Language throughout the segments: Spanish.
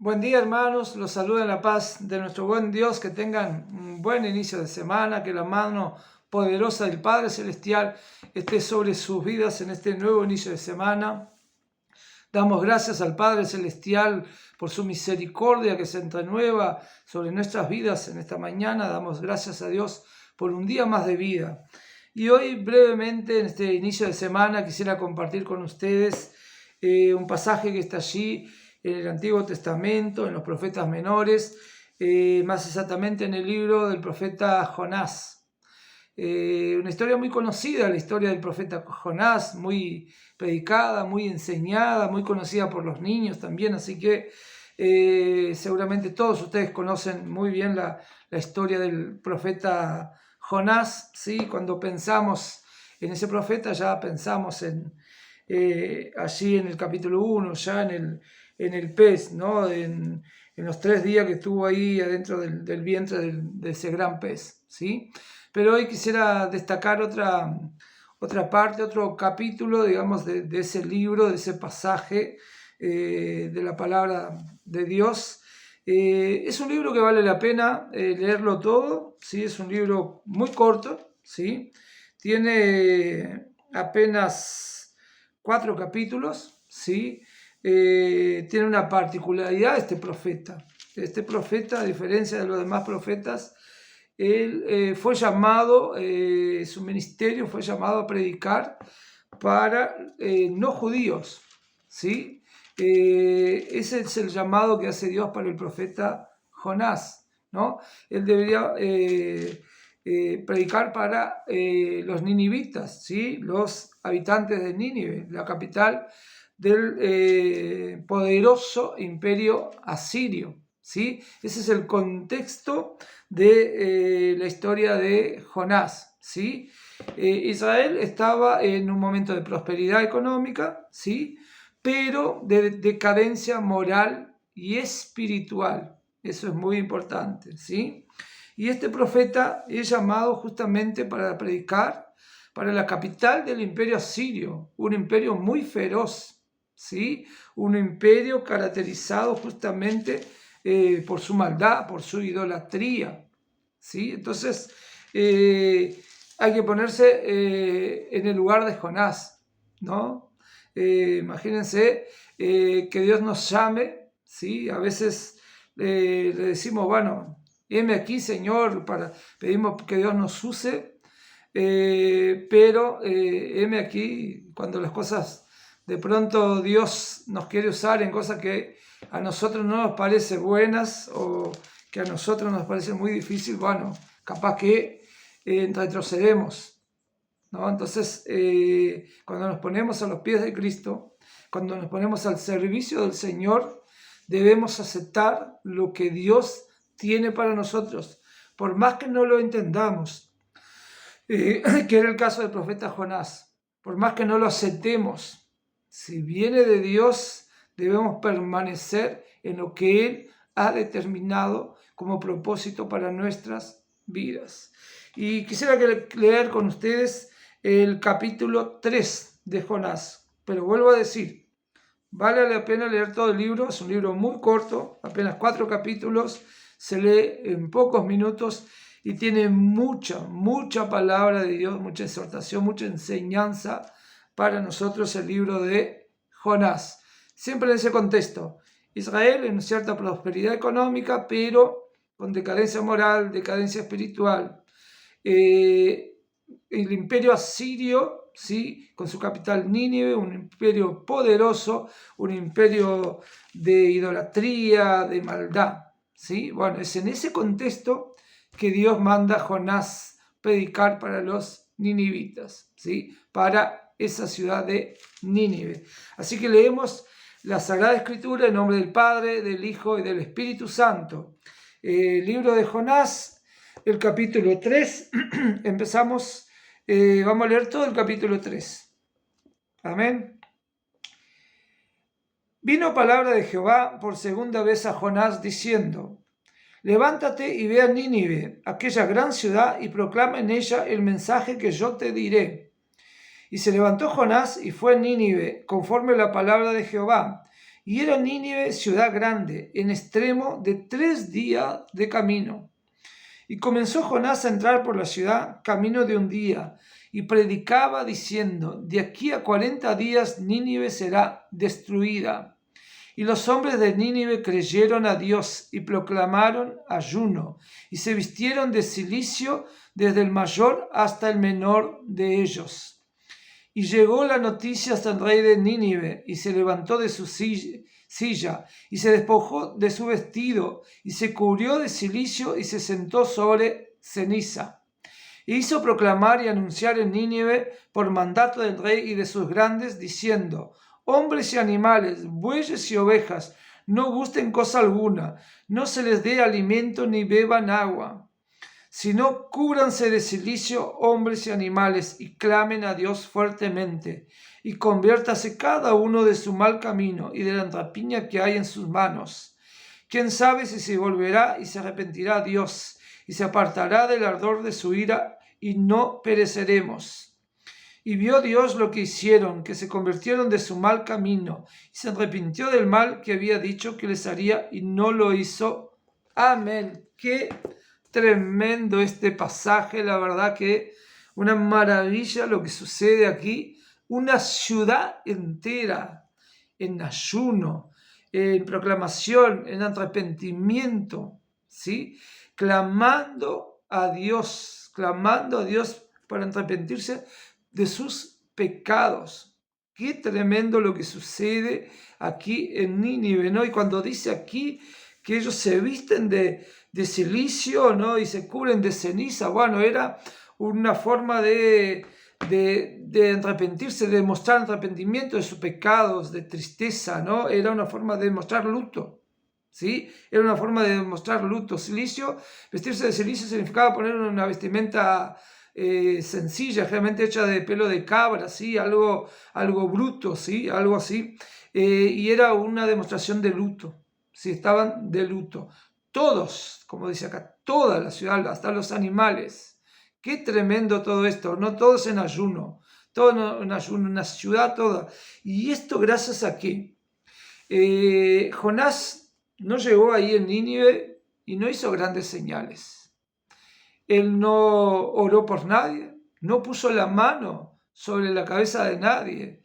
Buen día, hermanos, los saluda en la paz de nuestro buen Dios, que tengan un buen inicio de semana, que la mano poderosa del Padre Celestial esté sobre sus vidas en este nuevo inicio de semana. Damos gracias al Padre Celestial por su misericordia que se renueva sobre nuestras vidas en esta mañana. Damos gracias a Dios por un día más de vida. Y hoy brevemente en este inicio de semana quisiera compartir con ustedes un pasaje que está allí en el Antiguo Testamento, en los profetas menores, más exactamente en el libro del profeta Jonás. Una historia muy conocida, la historia del profeta Jonás, muy predicada, muy enseñada, muy conocida por los niños también, así que seguramente todos ustedes conocen muy bien la historia del profeta Jonás, ¿sí? Cuando pensamos en ese profeta ya pensamos allí en el capítulo 1, ya en el pez, ¿no? En los 3 días que estuvo ahí adentro del vientre de ese gran pez, ¿sí? Pero hoy quisiera destacar otra parte, otro capítulo, digamos, de ese libro, de ese pasaje de la palabra de Dios. Es un libro que vale la pena leerlo todo, ¿sí? Es un libro muy corto, ¿sí? Tiene apenas 4 capítulos, ¿sí? Tiene una particularidad este profeta. Este profeta, a diferencia de los demás profetas, él fue llamado, su ministerio fue llamado a predicar para no judíos, ¿sí? Ese es el llamado que hace Dios para el profeta Jonás, ¿no? Él debería predicar para los ninivitas, ¿sí? Los habitantes de Nínive, la capital del poderoso imperio asirio, ¿sí? Ese es el contexto de la historia de Jonás, ¿sí? Israel estaba en un momento de prosperidad económica, ¿sí? Pero de decadencia moral y espiritual. Eso es muy importante, ¿sí? Y este profeta es llamado justamente para predicar para la capital del imperio asirio, un imperio muy feroz, ¿sí? Un imperio caracterizado justamente por su maldad, por su idolatría, ¿sí? Entonces hay que ponerse en el lugar de Jonás, ¿no? Imagínense que Dios nos llame, ¿sí? A veces le decimos, bueno, heme aquí, Señor, pedimos que Dios nos use, pero heme aquí cuando las cosas, de pronto Dios nos quiere usar en cosas que a nosotros no nos parecen buenas o que a nosotros nos parece muy difícil, bueno, capaz que retrocedemos, ¿no? Entonces, cuando nos ponemos a los pies de Cristo, cuando nos ponemos al servicio del Señor, debemos aceptar lo que Dios tiene para nosotros, por más que no lo entendamos, que era el caso del profeta Jonás, por más que no lo aceptemos, si viene de Dios, debemos permanecer en lo que Él ha determinado como propósito para nuestras vidas. Y quisiera leer con ustedes el capítulo 3 de Jonás, pero vuelvo a decir, vale la pena leer todo el libro, es un libro muy corto, apenas 4 capítulos, se lee en pocos minutos y tiene mucha palabra de Dios, mucha exhortación, mucha enseñanza para nosotros el libro de Jonás. Siempre en ese contexto, Israel en cierta prosperidad económica, pero con decadencia moral, decadencia espiritual. El imperio asirio, ¿sí? Con su capital Nínive, un imperio poderoso, un imperio de idolatría, de maldad, ¿sí? Bueno, es en ese contexto que Dios manda a Jonás predicar para los ninivitas, ¿sí? Para esa ciudad de Nínive. Así que leemos la Sagrada Escritura en nombre del Padre, del Hijo y del Espíritu Santo. El libro de Jonás, el capítulo 3, empezamos, vamos a leer todo el capítulo 3. Amén. Vino palabra de Jehová por segunda vez a Jonás diciendo: levántate y ve a Nínive, aquella gran ciudad, y proclama en ella el mensaje que yo te diré. Y se levantó Jonás y fue a Nínive, conforme a la palabra de Jehová, Y era Nínive ciudad grande, en extremo de 3 días de camino. Y comenzó Jonás a entrar por la ciudad camino de un día, y predicaba diciendo: de aquí a 40 días Nínive será destruida. Y los hombres de Nínive creyeron a Dios y proclamaron ayuno, y se vistieron de cilicio desde el mayor hasta el menor de ellos. Y llegó la noticia hasta el rey de Nínive, y se levantó de su silla, y se despojó de su vestido, y se cubrió de cilicio, y se sentó sobre ceniza. E hizo proclamar y anunciar en Nínive por mandato del rey y de sus grandes, diciendo: hombres y animales, bueyes y ovejas, no gusten cosa alguna, no se les dé alimento ni beban agua, sino cúbranse de cilicio hombres y animales, y clamen a Dios fuertemente, y conviértase cada uno de su mal camino y de la rapiña que hay en sus manos. ¿Quién sabe si se volverá y se arrepentirá Dios, y se apartará del ardor de su ira, y no pereceremos? Y vio Dios lo que hicieron, que se convirtieron de su mal camino, y se arrepintió del mal que había dicho que les haría, y no lo hizo. Amén. Qué tremendo este pasaje, la verdad que una maravilla lo que sucede aquí. Una ciudad entera en ayuno, en proclamación, en arrepentimiento, ¿sí? Clamando a Dios para arrepentirse de sus pecados. Qué tremendo lo que sucede aquí en Nínive, ¿no? Y cuando dice aquí que ellos se visten de cilicio, ¿no? Y se cubren de ceniza, bueno, era una forma de arrepentirse, de mostrar arrepentimiento de sus pecados, de tristeza, ¿no? Era una forma de mostrar luto, ¿sí? Era una forma de mostrar luto. Cilicio, vestirse de cilicio significaba poner una vestimenta sencilla, generalmente hecha de pelo de cabra, ¿sí? Algo bruto, ¿sí? Algo así. Y era una demostración de luto, ¿sí? Estaban de luto. Todos, como dice acá, toda la ciudad, hasta los animales. Qué tremendo todo esto, no todos en ayuno, todo en ayuno, una ciudad toda. Y esto gracias a que Jonás no llegó ahí en Nínive y no hizo grandes señales. Él no oró por nadie, no puso la mano sobre la cabeza de nadie.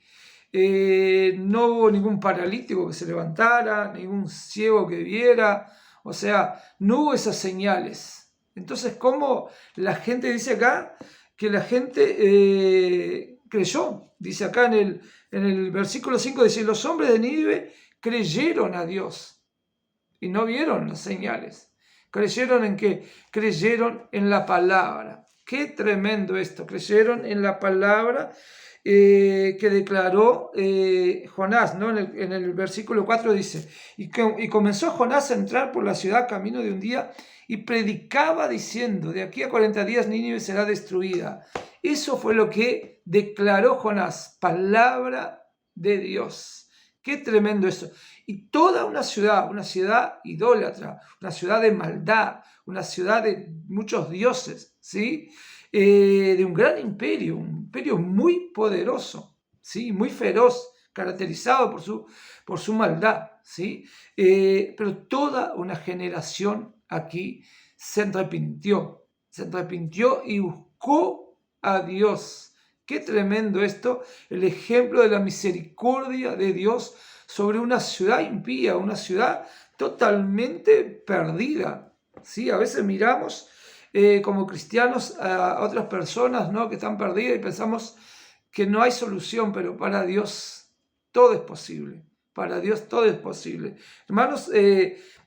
No hubo ningún paralítico que se levantara, ningún ciego que viera. O sea, no hubo esas señales. Entonces, ¿cómo la gente dice acá? Que la gente creyó. Dice acá en el versículo 5, dice: los hombres de Nínive creyeron a Dios y no vieron las señales. ¿Creyeron en qué? Creyeron en la palabra. Qué tremendo esto. Creyeron en la palabra que declaró Jonás, ¿no? En el versículo 4 dice: y comenzó Jonás a entrar por la ciudad camino de un día, y predicaba diciendo: de aquí a 40 días Nínive será destruida. Eso fue lo que declaró Jonás, palabra de Dios. Qué tremendo eso. Y toda una ciudad idólatra, una ciudad de maldad, una ciudad de muchos dioses, ¿sí? De un gran imperio, un imperio muy poderoso, ¿sí? Muy feroz, caracterizado por su maldad, ¿sí? Pero toda una generación aquí se arrepintió y buscó a Dios. Qué tremendo esto, el ejemplo de la misericordia de Dios sobre una ciudad impía, una ciudad totalmente perdida, ¿sí? A veces miramos como cristianos a otras personas, ¿no? Que están perdidas, y pensamos que no hay solución, pero para Dios todo es posible. Para Dios todo es posible. Hermanos,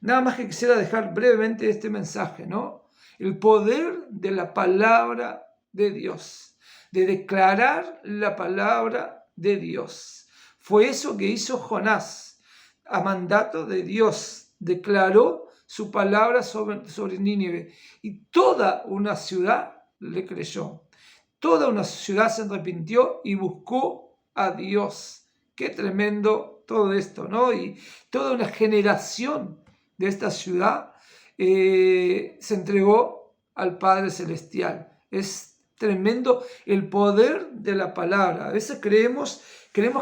nada más que quisiera dejar brevemente este mensaje, ¿no? El poder de la palabra de Dios, de declarar la palabra de Dios. Fue eso que hizo Jonás. A mandato de Dios declaró su palabra sobre Nínive, y toda una ciudad le creyó. Toda una ciudad se arrepintió y buscó a Dios. Qué tremendo todo esto, ¿no? Y toda una generación de esta ciudad se entregó al Padre Celestial. Es tremendo el poder de la palabra. A veces queremos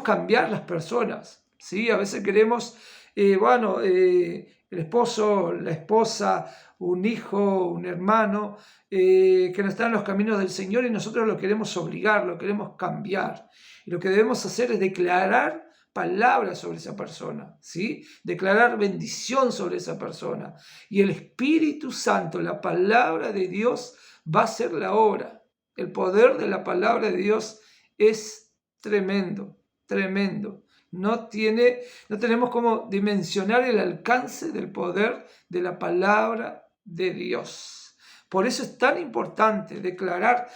cambiar las personas, ¿sí? A veces queremos, el esposo, la esposa, un hijo, un hermano, que no está en los caminos del Señor y nosotros lo queremos obligar, lo queremos cambiar. Y lo que debemos hacer es declarar palabras sobre esa persona, ¿sí? Declarar bendición sobre esa persona. Y el Espíritu Santo, la palabra de Dios, va a hacer la obra. El poder de la palabra de Dios es tremendo, tremendo. No tenemos cómo dimensionar el alcance del poder de la palabra de Dios. Por eso es tan importante declarar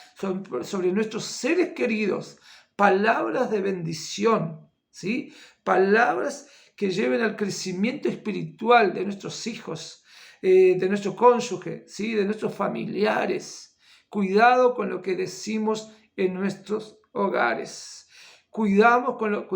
sobre nuestros seres queridos palabras de bendición, ¿sí? Palabras que lleven al crecimiento espiritual de nuestros hijos, de nuestro cónyuge, ¿sí? De nuestros familiares. Cuidado con lo que decimos en nuestros hogares. Cuidado con lo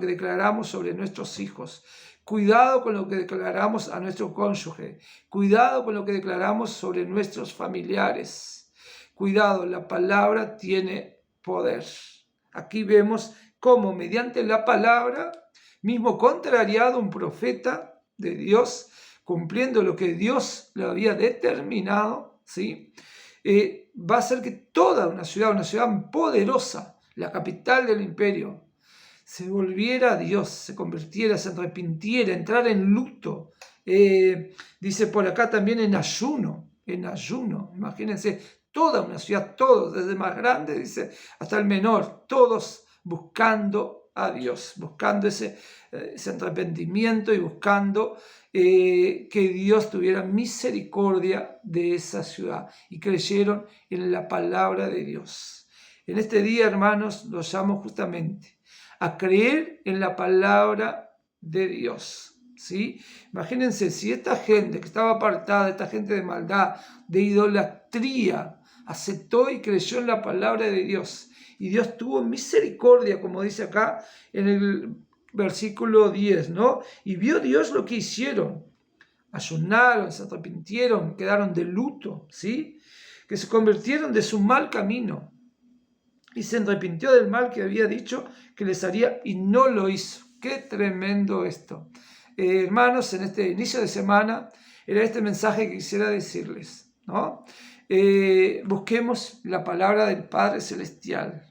que declaramos sobre nuestros hijos. Cuidado con lo que declaramos a nuestro cónyuge. Cuidado con lo que declaramos sobre nuestros familiares. Cuidado, la palabra tiene poder. Aquí vemos cómo mediante la palabra, mismo contrariado un profeta de Dios, cumpliendo lo que Dios le había determinado, ¿sí? Va a hacer que toda una ciudad poderosa, la capital del imperio, se volviera a Dios, se convirtiera, se arrepintiera, entrara en luto. Dice por acá también en ayuno, imagínense, toda una ciudad, todos, desde el más grande, dice, hasta el menor, todos buscando a Dios, buscando ese arrepentimiento y buscando que Dios tuviera misericordia de esa ciudad y creyeron en la palabra de Dios. En este día, hermanos, los llamo justamente a creer en la palabra de Dios, ¿sí? Imagínense si esta gente que estaba apartada, esta gente de maldad, de idolatría, aceptó y creyó en la palabra de Dios. Y Dios tuvo misericordia, como dice acá en el versículo 10, ¿no? Y vio Dios lo que hicieron. Ayunaron, se arrepintieron, quedaron de luto, ¿sí? Que se convirtieron de su mal camino. Y se arrepintió del mal que había dicho que les haría y no lo hizo. ¡Qué tremendo esto! Hermanos, en este inicio de semana era este mensaje que quisiera decirles, ¿no? Busquemos la palabra del Padre Celestial.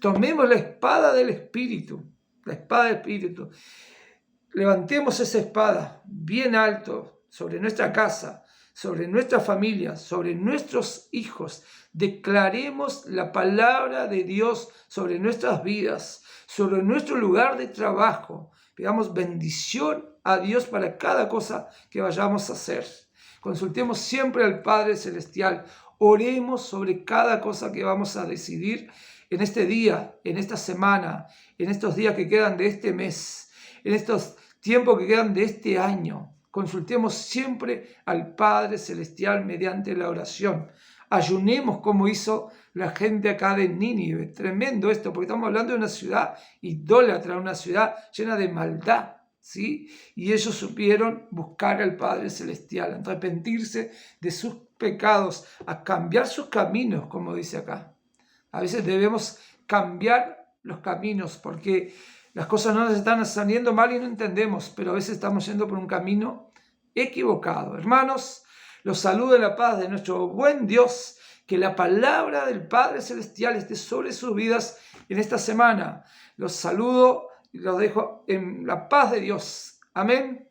Tomemos la espada del Espíritu, Levantemos esa espada bien alto sobre nuestra casa, sobre nuestra familia, sobre nuestros hijos. Declaremos la palabra de Dios sobre nuestras vidas, sobre nuestro lugar de trabajo. Pidamos bendición a Dios para cada cosa que vayamos a hacer. Consultemos siempre al Padre Celestial. Oremos sobre cada cosa que vamos a decidir en este día, en esta semana, en estos días que quedan de este mes, en estos tiempos que quedan de este año. Consultemos siempre al Padre Celestial mediante la oración. Ayunemos como hizo la gente acá de Nínive. Tremendo esto, porque estamos hablando de una ciudad idólatra, una ciudad llena de maldad, ¿sí? Y ellos supieron buscar al Padre Celestial, arrepentirse de sus pecados, a cambiar sus caminos, como dice acá. A veces debemos cambiar los caminos porque las cosas no nos están saliendo mal y no entendemos, pero a veces estamos yendo por un camino equivocado. Hermanos, los saludo en la paz de nuestro buen Dios, que la palabra del Padre Celestial esté sobre sus vidas en esta semana. Los saludo y los dejo en la paz de Dios. Amén.